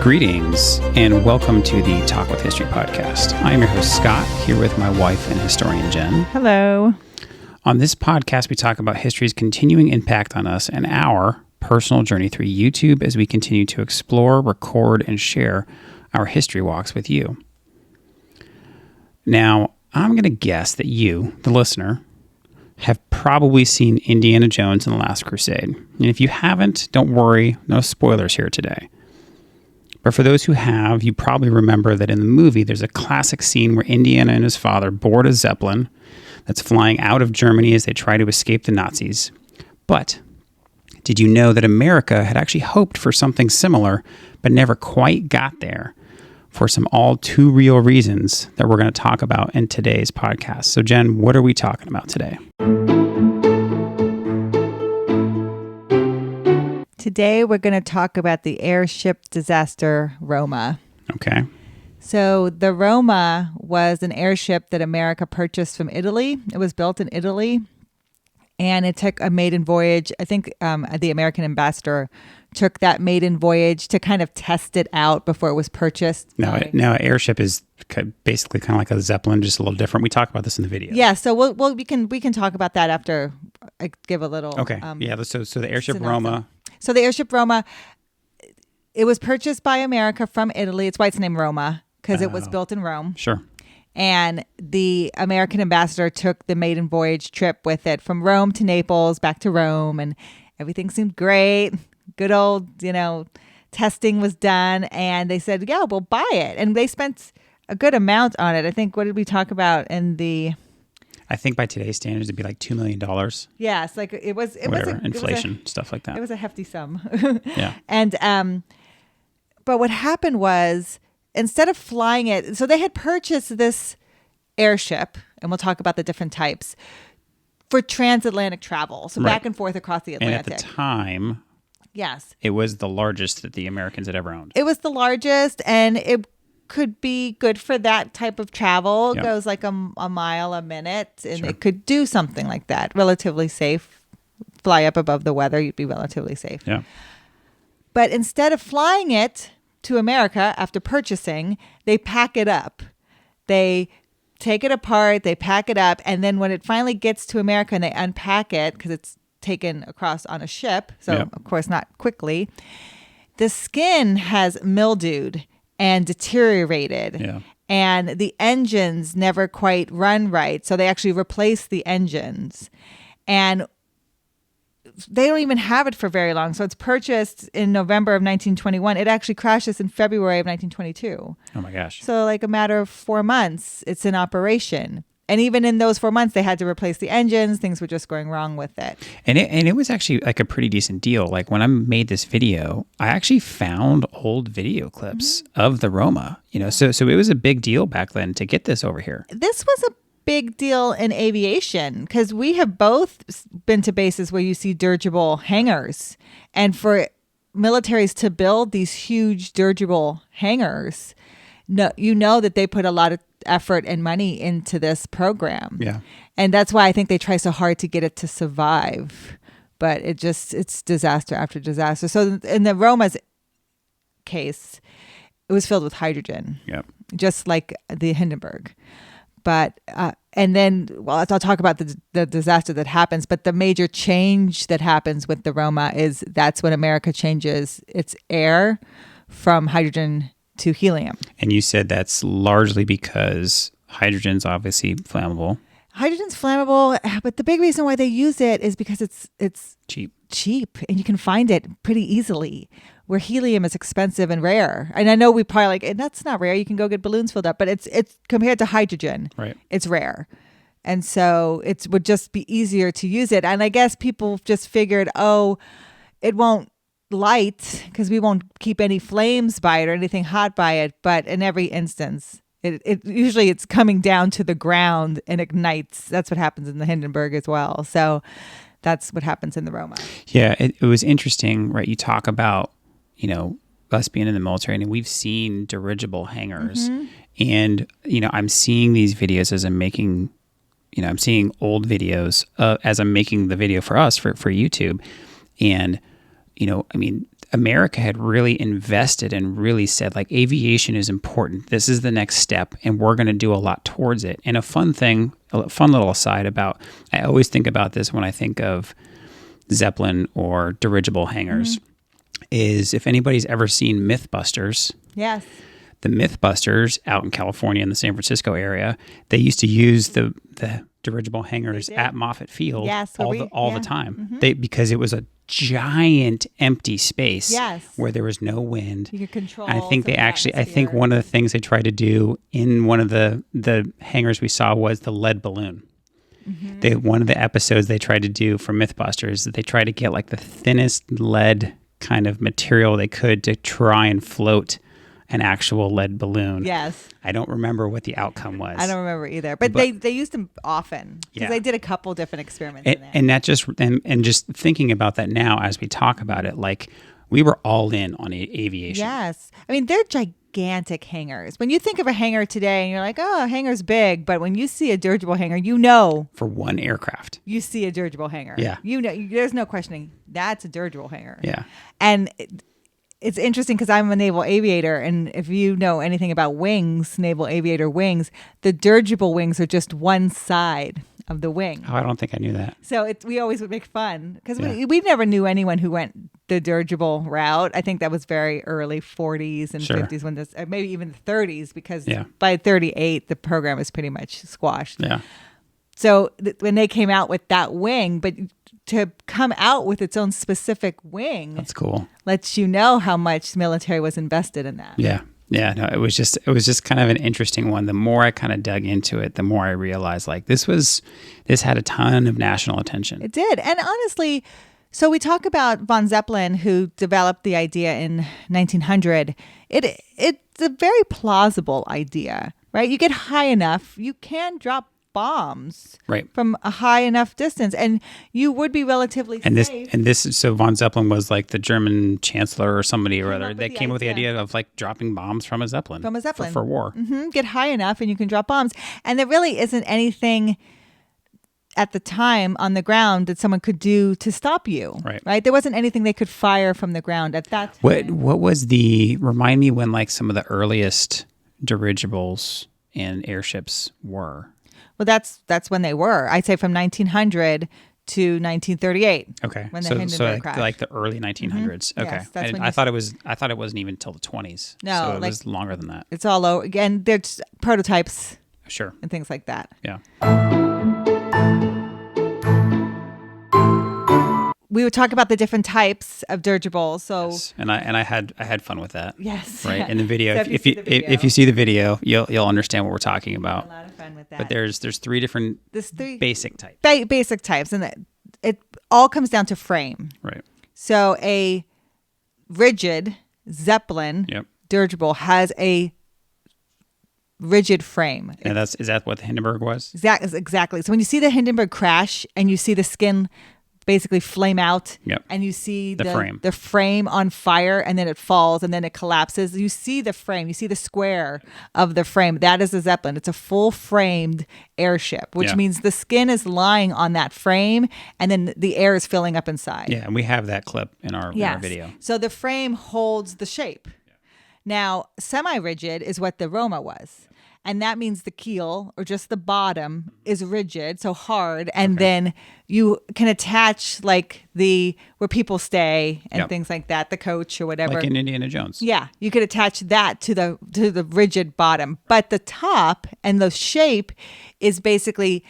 Greetings and welcome to the Talk with History podcast. I am your host, Scott, here with my wife and historian, Jen. Hello. On this podcast, we talk about history's continuing impact on us and our personal journey through YouTube as we continue to explore, record, and share our history walks with you. Now, I'm going to guess that you, the listener, have probably seen Indiana Jones and the Last Crusade. And if you haven't, don't worry, no spoilers here today. But for those who have, you probably remember that in the movie, there's a classic scene where Indiana and his father board a Zeppelin that's flying out of Germany as they try to escape the Nazis. But did you know that America had actually hoped for something similar, but never quite got there for some all too real reasons that we're going to talk about in today's podcast? So Jen, what are we talking about today? Today, we're going to talk about the airship disaster Roma. Okay. So the Roma was an airship that America purchased from Italy. It was built in Italy, and it took a maiden voyage. I think the American ambassador took that maiden voyage to kind of test it out before it was purchased. Now, an airship is basically kind of like a Zeppelin, just a little different. We talk about this in the video. Yeah, so we can talk about that after I give a little. Okay. So the airship Roma. So the airship Roma, it was purchased by America from Italy. It's why it's named Roma, because it was built in Rome. Sure. And the American ambassador took the maiden voyage trip with it from Rome to Naples, back to Rome, and everything seemed great. Good old, testing was done, and they said, yeah, we'll buy it. And they spent a good amount on it. I think, what did we talk about in the... I think by today's standards, it'd be like $2 million. Yes, like it was inflation, stuff like that. It was a hefty sum. Yeah. And but what happened was, instead of flying it, so they had purchased this airship, and we'll talk about the different types, for transatlantic travel, so back and forth across the Atlantic. And at the time, yes, it was the largest that the Americans had ever owned. It was the largest, and it could be good for that type of travel. It goes like a mile a minute, and it could do something like that. Relatively safe. Fly up above the weather, you'd be relatively safe. Yeah. But instead of flying it to America after purchasing, they pack it up. They take it apart, they pack it up, and then when it finally gets to America and they unpack it, because it's taken across on a ship, so of course not quickly, the skin has mildewed and deteriorated. And the engines never quite run right. So they actually replace the engines. And they don't even have it for very long. So it's purchased in November of 1921. It actually crashes in February of 1922. Oh my gosh. So like a matter of 4 months, it's in operation. And even in those 4 months, they had to replace the engines. Things were just going wrong with it. And it was actually like a pretty decent deal. Like when I made this video, I actually found old video clips of the Roma. So it was a big deal back then to get this over here. This was a big deal in aviation, because we have both been to bases where you see dirigible hangars. And for militaries to build these huge dirigible hangars, that they put a lot of effort and money into this program. Yeah. And that's why I think they try so hard to get it to survive. But it's disaster after disaster. So in the Roma's case, it was filled with hydrogen. Yep. Just like the Hindenburg. But, and then, I'll talk about the disaster that happens, but the major change that happens with the Roma is that's when America changes its air from hydrogen to helium. And you said that's largely because hydrogen's obviously flammable. Hydrogen's flammable, but the big reason why they use it is because it's cheap, and you can find it pretty easily, where helium is expensive and rare. And I know we probably like, and that's not rare. You can go get balloons filled up, but it's compared to hydrogen, right? It's rare. And so it would just be easier to use it. And I guess people just figured, it won't light because we won't keep any flames by it or anything hot by it. But in every instance, it usually it's coming down to the ground and ignites. That's what happens in the Hindenburg as well. So that's what happens in the Roma. Yeah, it was interesting, right? You talk about, us being in the military, and we've seen dirigible hangars. Mm-hmm. And, I'm seeing these videos as I'm making, I'm seeing old videos as I'm making the video for us, for YouTube. And, America had really invested and really said, like, aviation is important. This is the next step, and we're going to do a lot towards it. And a fun little aside about, I always think about this when I think of Zeppelin or dirigible hangars, is if anybody's ever seen Mythbusters. Yes. The Mythbusters out in California in the San Francisco area, they used to use the dirigible hangars at Moffett Field all the time. Because it was a giant empty space where there was no wind. You could control. And I think one of the things they tried to do in one of the hangars we saw was the lead balloon. One of the episodes they tried to do for Mythbusters, that they tried to get like the thinnest lead kind of material they could to try and float an actual lead balloon. Yes. I don't remember what the outcome was. I don't remember either. But they used them often because they did a couple different experiments in there. And that just thinking about that now as we talk about it, like we were all in on aviation. Yes. I mean, they're gigantic hangars. When you think of a hangar today and you're like, oh, a hangar's big. But when you see a dirigible hangar, for one aircraft. You see a dirigible hangar. Yeah. There's no questioning. That's a dirigible hangar. Yeah. And it's interesting because I'm a naval aviator, and if you know anything about wings, naval aviator wings, the dirigible wings are just one side of the wing. Oh, I don't think I knew that. So we always would make fun because we never knew anyone who went the dirigible route. I think that was very early 40s and 50s when this, maybe even the 30s, because by 38 the program was pretty much squashed. Yeah. So when they came out with that wing, but to come out with its own specific wing, that's cool. Lets you know how much military was invested in that. Yeah. Yeah. No, it was just kind of an interesting one. The more I kind of dug into it, the more I realized like this had a ton of national attention. It did. And honestly, so we talk about von Zeppelin, who developed the idea in 1900. It's a very plausible idea, right? You get high enough, you can drop bombs from a high enough distance, and you would be relatively safe. So von Zeppelin was like the German chancellor or somebody or other that came up with the idea of like dropping bombs from a Zeppelin. For war. Get high enough and you can drop bombs. And there really isn't anything at the time on the ground that someone could do to stop you. Right? There wasn't anything they could fire from the ground at that time. What was remind me when like some of the earliest dirigibles and airships were? Well, that's when they were. I'd say from 1900 to 1938. Okay, when the Hindenburg crashed. Like the early 1900s. Okay, yes, that's when I thought it wasn't even until the 20s. No, so it was longer than that. It's all over. Again, there's prototypes. Sure. And things like that. Yeah. We would talk about the different types of dirigibles. So yes. And I had fun with that. Yes. Right. In the video, So if you see the video, you'll understand what we're talking about. A lot of fun with that. But there's three different basic types. Basic types, and it all comes down to frame. Right. So a rigid Zeppelin dirigible has a rigid frame. And is that what the Hindenburg was? Exactly. So when you see the Hindenburg crash and you see the skin basically flame out, and you see the frame on fire, and then it falls and then it collapses, you see the frame, you see the square of the frame. That is a Zeppelin. It's a full framed airship, which means the skin is lying on that frame and then the air is filling up inside. Yeah, and we have that clip in our video. So the frame holds the shape. Now, semi-rigid is what the Roma was. And that means the keel, or just the bottom, is rigid, so hard. And then you can attach like where people stay and things like that, the coach or whatever. Like in Indiana Jones. Yeah, you could attach that to the rigid bottom. But the top and the shape is basically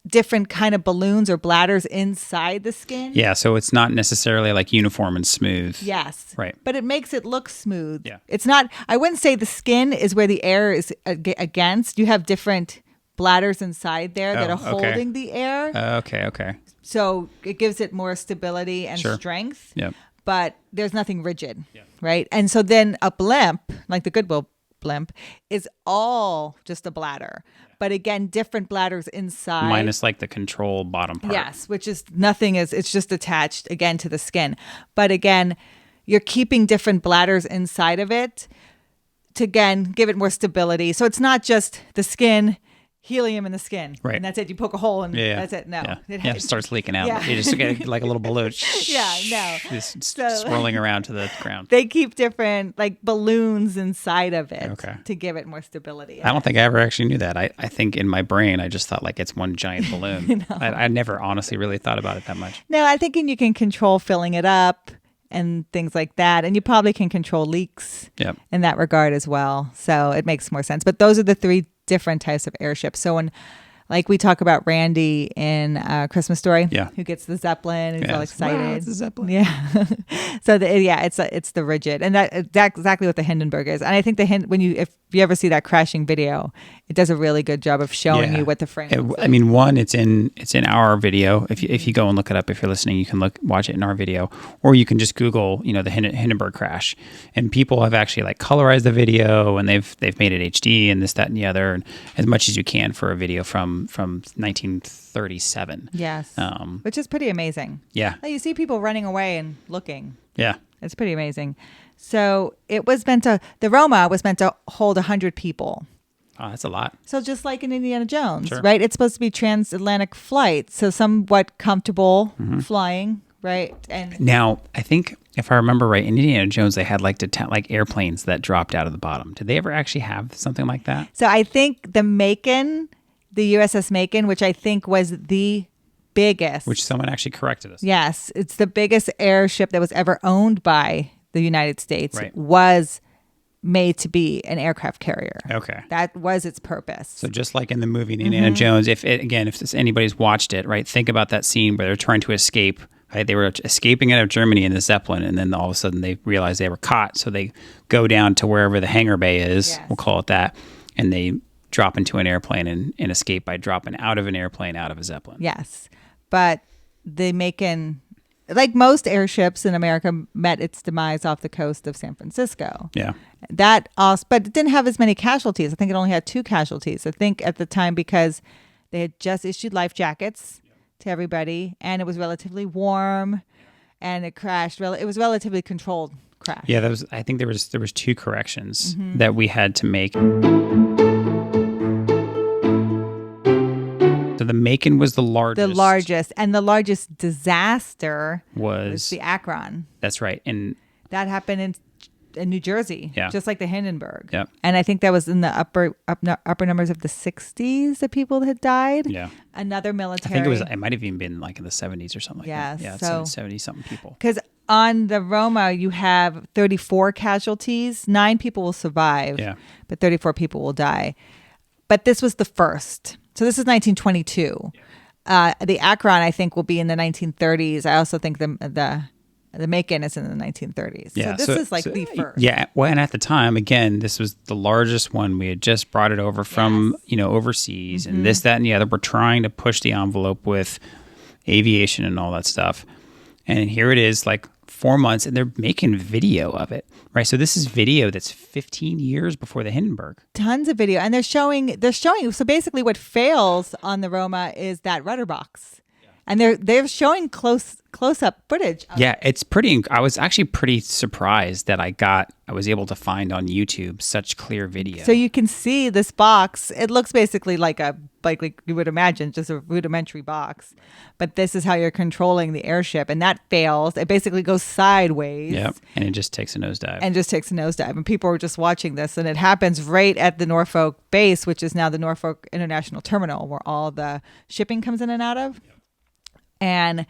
different kind of balloons or bladders inside the skin. Yeah, so it's not necessarily like uniform and smooth. Yes. Right. But it makes it look smooth. Yeah. It's not, I wouldn't say the skin is where the air is against. You have different bladders inside there that are holding the air. Okay. So it gives it more stability and strength. Yeah. But there's nothing rigid. Yeah. Right. And so then a blimp, like the Goodwill blimp, is all just a bladder. But again, different bladders inside. Minus like the control bottom part. Yes, which is it's just attached again to the skin. But again, you're keeping different bladders inside of it to again give it more stability. So it's not just the skin, helium in the skin, Right. and that's it. You poke a hole and that's it. No, It starts leaking out. Yeah. You just get like a little balloon. No. Just swirling around to the ground. They keep different like balloons inside of it to give it more stability. I don't think I ever actually knew that. I think in my brain, I just thought like it's one giant balloon. I never honestly really thought about it that much. No, I think you can control filling it up and things like that. And you probably can control leaks in that regard as well. So it makes more sense. But those are the three different types of airships. So when like we talk about Randy in Christmas Story, who gets the Zeppelin, and he's all excited. Wow, it's a Zeppelin. Yeah. So it's the rigid, and that's exactly what the Hindenburg is. And I think if you ever see that crashing video, it does a really good job of showing you what the frame is. I mean, one, it's in our video. If you go and look it up, if you're listening, you can watch it in our video, or you can just Google, the Hindenburg crash. And people have actually like colorized the video, and they've made it HD and this, that, and the other, and as much as you can for a video from 1937. Yes, which is pretty amazing. Yeah, you see people running away and looking. Yeah, it's pretty amazing. So the Roma was meant to hold 100 people. Oh, that's a lot. So just like in Indiana Jones, sure. right? It's supposed to be transatlantic flight, so somewhat comfortable flying, right? And now, I think if I remember right, in Indiana Jones, they had like airplanes that dropped out of the bottom. Did they ever actually have something like that? So I think the USS Macon, which I think was the biggest. Which someone actually corrected us. Yes, it's the biggest airship that was ever owned by the United States. Right. Was made to be an aircraft carrier. Okay. That was its purpose. So just like in the movie Indiana Jones, if anybody's watched it, right, think about that scene where they're trying to escape. Right? They were escaping out of Germany in the Zeppelin, and then all of a sudden they realized they were caught. So they go down to wherever the hangar bay is, we'll call it that, and they drop into an airplane and escape by dropping out of an airplane out of a Zeppelin. Yes. But the Macon, like most airships in America, met its demise off the coast of San Francisco. Yeah. But it didn't have as many casualties. I think it only had 2 casualties. I think at the time because they had just issued life jackets to everybody, and it was relatively warm, and it crashed. It was relatively controlled crash. Yeah, I think there was 2 corrections that we had to make. So the Macon was the largest. The largest. And the largest disaster was the Akron. That's right. And that happened in New Jersey, just like the Hindenburg. Yep. And I think that was in the upper numbers of the 60s that people had died. Yeah. Another military. I think it might have even been like in the 70s or something like that. Yeah, so 70-something people. Because on the Roma, you have 34 casualties. 9 people will survive, but 34 people will die. But this was the first. So this is 1922. The Akron, I think, will be in the 1930s. I also think the Macon is in the 1930s. Yeah, so this is like the first. Yeah, well, and at the time, again, this was the largest one. We had just brought it over from overseas, and this, that, and the other. We're trying to push the envelope with aviation and all that stuff. And here it is, like 4 months, and they're making video of it, right? So this is video that's 15 years before the Hindenburg. Tons of video, and they're showing. So basically, what fails on the Roma is that rudder box, and they're showing close up footage. It's pretty. I was actually pretty surprised that I was able to find on YouTube such clear video. So you can see this box. It looks basically like you would imagine, just a rudimentary box. But this is how you're controlling the airship, and that fails. It basically goes sideways. Yep, and it just takes a nosedive. And people were just watching this, and it happens right at the Norfolk base, which is now the Norfolk International Terminal, where all the shipping comes in and out of. Yep. And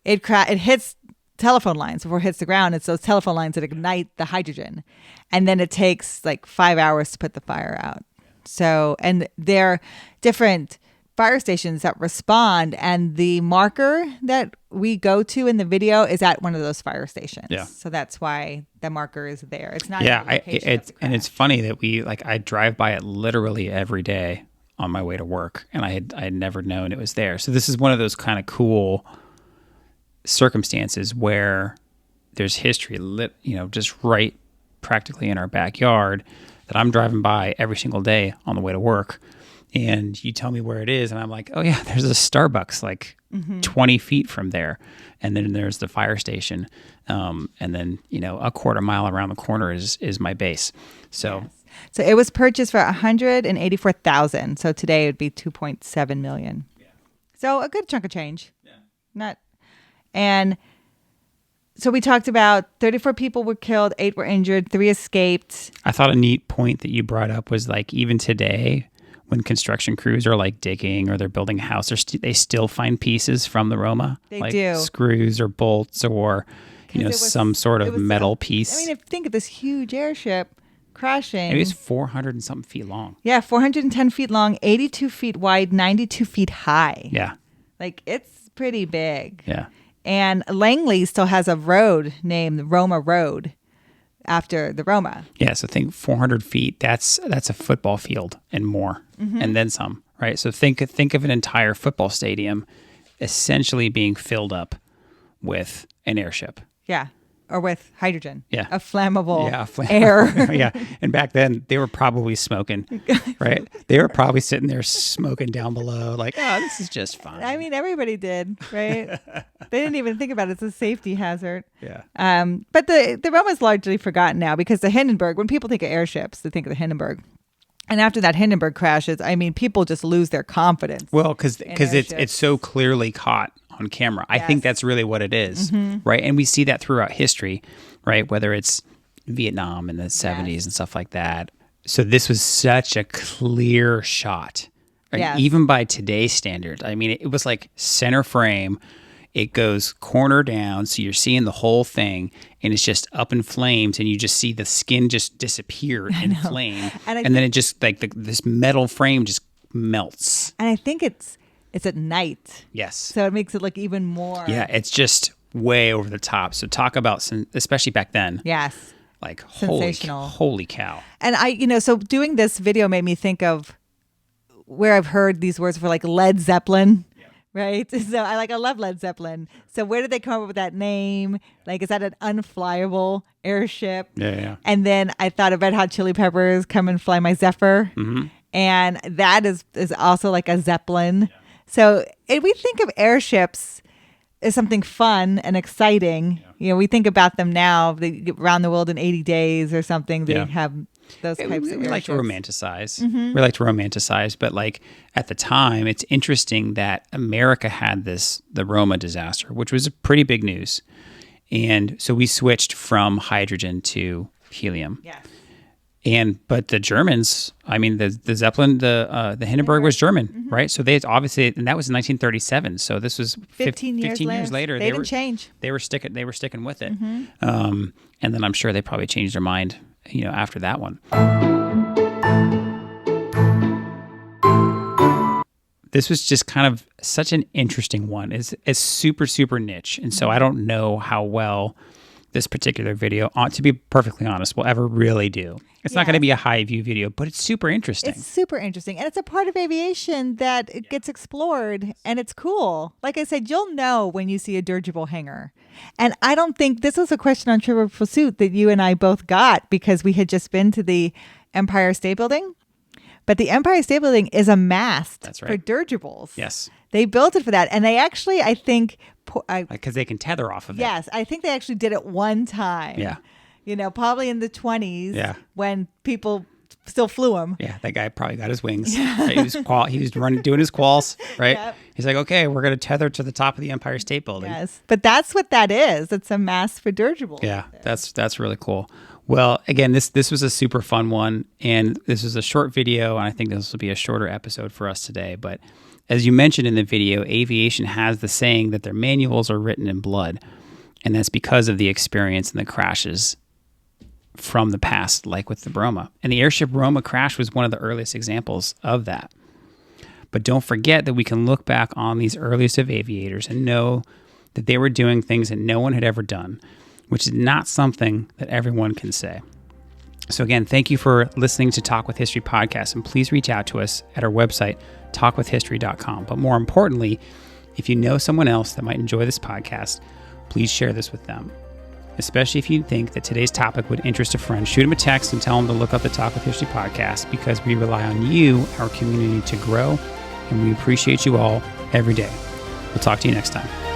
it hits telephone lines before it hits the ground. It's those telephone lines that ignite the hydrogen. And then it takes like 5 hours to put the fire out. So, and there are different fire stations that respond. And the marker that we go to in the video is at one of those fire stations. Yeah. So that's why the marker is there. It's not. Yeah. And it's funny that I drive by it literally every day on my way to work. And I had never known it was there. So this is one of those kind of cool circumstances where there's history just right practically in our backyard that I'm driving by every single day on the way to work, and you tell me where it is, and I'm like, oh yeah, there's a Starbucks like 20 feet from there, and then there's the fire station, and then a quarter mile around the corner is my base. So yes. So it was purchased for $184,000. So today it would be $2.7 million. Yeah. So a good chunk of change. Yeah. And so we talked about 34 people were killed, 8 were injured, 3 escaped. I thought a neat point that you brought up was like even today, when construction crews are like digging or they're building a house, they still find pieces from the Roma. They like do. Screws or bolts or some sort of metal piece. I mean, think of this huge airship crashing. It was 400 and something feet long. Yeah, 410 feet long, 82 feet wide, 92 feet high. Yeah. Like, it's pretty big. Yeah. And Langley still has a road named Roma Road after the Roma. Yeah, so think 400 feet, that's a football field and more, and then some, right? So think of an entire football stadium essentially being filled up with an airship. Yeah, or with hydrogen. Yeah. A flammable air. Yeah, and back then they were probably smoking, right? They were probably sitting there smoking down below like, oh, this is just fine. I mean, everybody did, right? They didn't even think about it as a safety hazard. Yeah. But the Roma's largely forgotten now because the Hindenburg, when people think of airships, they think of the Hindenburg. And after that Hindenburg crashes, I mean, people just lose their confidence. Well, because it's so clearly caught on camera. I think that's really what it is, right? And we see that throughout history, right? Whether it's Vietnam in the 70s and stuff like that. So this was such a clear shot, right? Yes. Even by today's standards. I mean, it was like center frame. It goes corner down, so you're seeing the whole thing, and it's just up in flames, and you just see the skin just disappear in flame, and then it just like this metal frame just melts. And I think it's at night. Yes. So it makes it look even more. Yeah, it's just way over the top. So talk about, especially back then. Yes. Like sensational. Holy cow. And so doing this video made me think of where I've heard these words for like Led Zeppelin. Right. So I love Led Zeppelin. So where did they come up with that name? Like, is that an unflyable airship? Yeah. And then I thought of Red Hot Chili Peppers, Come and Fly My Zephyr. Mm-hmm. And that is also like a Zeppelin. Yeah. So if we think of airships as something fun and exciting, we think about them now, they get around the world in 80 days or something. They have those types of airships. We like to romanticize. Mm-hmm. We like to romanticize, but like at the time, it's interesting that America had the Roma disaster, which was a pretty big news. And so we switched from hydrogen to helium. Yes. But the Germans, I mean, the Zeppelin, the Hindenburg was German, right? So they obviously, and that was in 1937. So this was 15 years later. They didn't change. They were sticking with it. Mm-hmm. And then I'm sure they probably changed their mind, after that one. This was just kind of such an interesting one. It's super, super niche. And so I don't know how well this particular video, to be perfectly honest, will ever really do. It's not going to be a high view video, but it's super interesting. It's super interesting. And it's a part of aviation that it gets explored, and it's cool. Like I said, you'll know when you see a dirigible hangar. And I don't think this was a question on Trivial Pursuit that you and I both got because we had just been to the Empire State Building. But the Empire State Building is a mast for dirigibles. Yes. They built it for that. And they actually, I think... Because they can tether off of it. Yes. I think they actually did it one time. Yeah. Probably in the 20s when people still flew them. Yeah, that guy probably got his wings. Right? He was doing his quals, right? Yep. He's like, okay, we're going to tether to the top of the Empire State Building. Yes. But that's what that is. It's a mast for dirigibles. Yeah, that's really cool. Well, again, this was a super fun one, and this is a short video, and I think this will be a shorter episode for us today. But as you mentioned in the video, aviation has the saying that their manuals are written in blood, and that's because of the experience and the crashes from the past, like with the Roma. And the Airship Roma crash was one of the earliest examples of that. But don't forget that we can look back on these earliest of aviators and know that they were doing things that no one had ever done, which is not something that everyone can say. So again, thank you for listening to Talk with History podcast, and please reach out to us at our website, talkwithhistory.com. But more importantly, if you know someone else that might enjoy this podcast, please share this with them. Especially if you think that today's topic would interest a friend, shoot them a text and tell them to look up the Talk with History podcast, because we rely on you, our community, to grow, and we appreciate you all every day. We'll talk to you next time.